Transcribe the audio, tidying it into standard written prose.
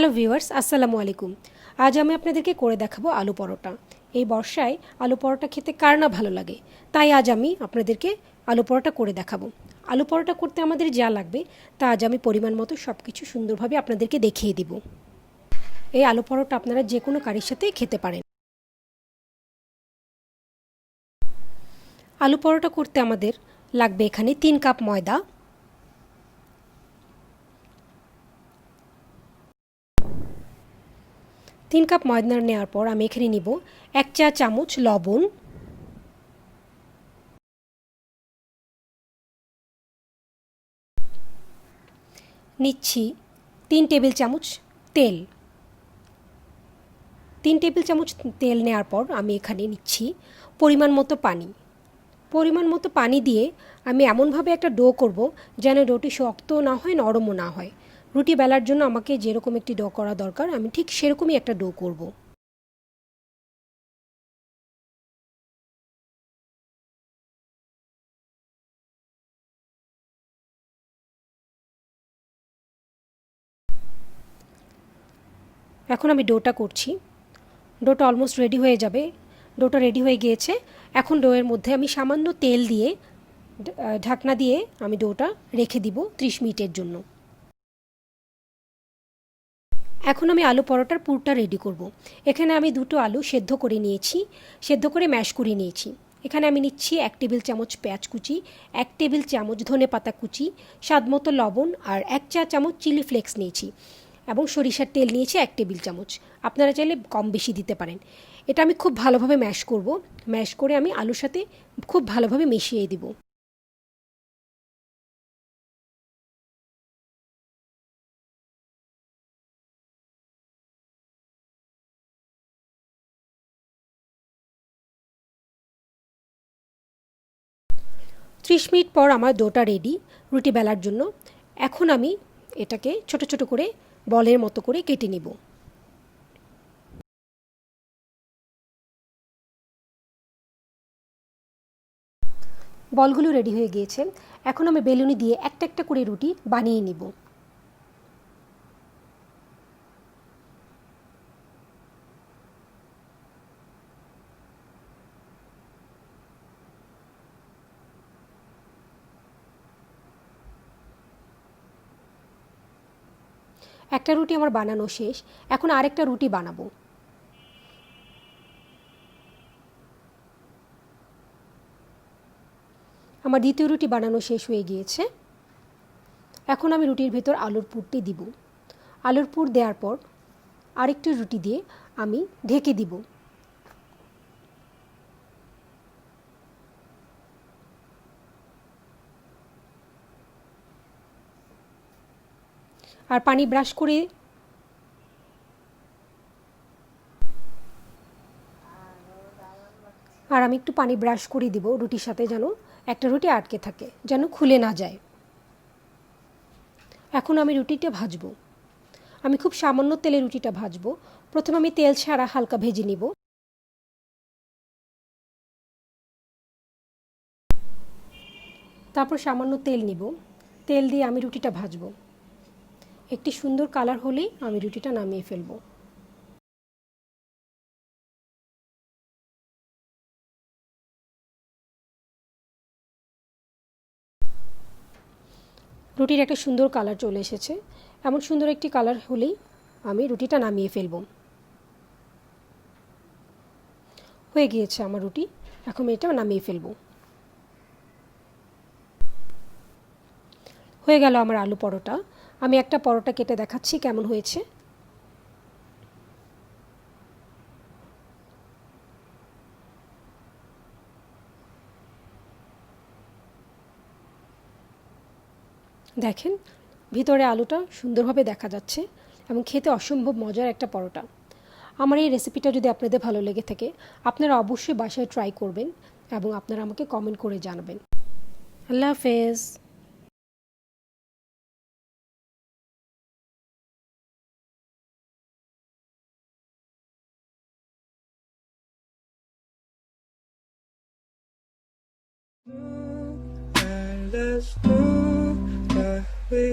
Hello viewers, আসসালামু আলাইকুম। আজ আমি আপনাদেরকে করে দেখাবো আলু পরোটা। এই বর্ষায় আলু পরোটা খেতে কার না ভালো লাগে, তাই আজ আমি আপনাদেরকে আলু পরোটা করে দেখাবো। আলু পরোটা করতে আমাদের যা লাগবে তা আজ আমি পরিমাণ মতো সব কিছু সুন্দরভাবে আপনাদেরকে দেখিয়ে দিব। এই আলু পরোটা আপনারা যে কোনো কারির সাথেই খেতে পারেন। আলু পরোটা করতে আমাদের লাগবে এখানে 3 কাপ ময়দা, 3 কাপ ময়দা নেওয়ার পর আমি এখানে নিব 1 চা চামচ লবণ, নিচ্ছি 3 টেবিল চামচ তেল। 3 টেবিল চামচ তেল নেওয়ার পর আমি এখানে নিচ্ছি পরিমাণ মতো পানি। পরিমাণ মতো পানি দিয়ে আমি এমনভাবে একটা ডো করব যেন ডোটি শক্তও না হয় নরমও না হয়। রুটি বেলার জন্য আমাকে যেরকম একটি ডো করা দরকার আমি ঠিক সেরকমই একটা ডো করব। এখন আমি ডোটা করছি। ডোটা অলমোস্ট রেডি হয়ে যাবে। ডোটা রেডি হয়ে গিয়েছে। এখন ডোয়ের মধ্যে আমি সামান্য তেল দিয়ে ঢাকনা দিয়ে আমি ডোটা রেখে দিব 30 মিনিটের জন্য। এখন আমি আলু পরোটার পুরটা রেডি করব। এখানে আমি দুটো আলু সেদ্ধ করে নিয়েছি, সেদ্ধ করে ম্যাশ করে নিয়েছি। এখানে আমি নিচ্ছি 1 টেবিল চামচ পেঁয়াজ কুচি, 1 টেবিল চামচ ধনে পাতা কুচি, স্বাদ মতো লবণ আর 1 চা চামচ চিলি ফ্লেক্স নিয়েছি এবং সরিষার তেল নিয়েছি 1 টেবিল চামচ। আপনারা চাইলে কম বেশি দিতে পারেন। এটা আমি খুব ভালোভাবে ম্যাশ করব। ম্যাশ করে আমি আলুর সাথে খুব ভালোভাবে মিশিয়ে দিব। 30 মিনিট পর আমার ডোটা রেডি রুটি বেলার জন্য। এখন আমি এটাকে ছোট ছোট করে বলের মতো করে কেটে নিব। বলগুলো রেডি হয়ে গিয়েছে। এখন আমি বেলুনি দিয়ে একটা একটা করে রুটি বানিয়ে নিব। একটা রুটি আমার বানানো শেষ। এখন আরেকটা রুটি বানাবো। আমার দ্বিতীয় রুটি বানানো শেষ হয়ে গিয়েছে। এখন আমি রুটির ভেতর আলুর পুরটি দিব। আলুর পুর দেওয়ার পর আরেকটি রুটি দিয়ে আমি ঢেকে দিব। আর পানি ব্রাশ করে আমি একটু পানি ব্রাশ করে দিব রুটির সাথে, যেন একটা রুটি আটকে থাকে, যেন খুলে না যায়। এখন আমি রুটিটা ভাজবো। আমি খুব সামান্য তেলে রুটিটা ভাজবো। প্রথমে আমি তেল ছাড়া হালকা ভেজে নিব। তারপর সামান্য তেল নিব। তেল দিয়ে আমি রুটিটা ভাজবো। একটি সুন্দর কালার হলেই আমি রুটিটা নামিয়ে ফেলবো। রুটির একটা সুন্দর কালার চলে এসেছে। এমন সুন্দর একটি কালার হলেই আমি রুটিটা নামিয়ে ফেলবো। হয়ে গিয়েছে আমার রুটি। এখন এটা নামিয়ে ফেলবো। হয়ে গেল আমার আলু পরোটা। আমি একটা পরোটা কেটে দেখাচ্ছি কেমন হয়েছে। দেখেন, ভিতরে আলুটা সুন্দরভাবে দেখা যাচ্ছে এবং খেতে অসম্ভব মজার একটা পরোটা। আমার এই রেসিপিটা যদি আপনাদের ভালো লেগে থাকে আপনারা অবশ্যই বাসায় ট্রাই করবেন এবং আপনারা আমাকে কমেন্ট করে জানাবেন। আল্লাহ হাফেজ। And let's do what we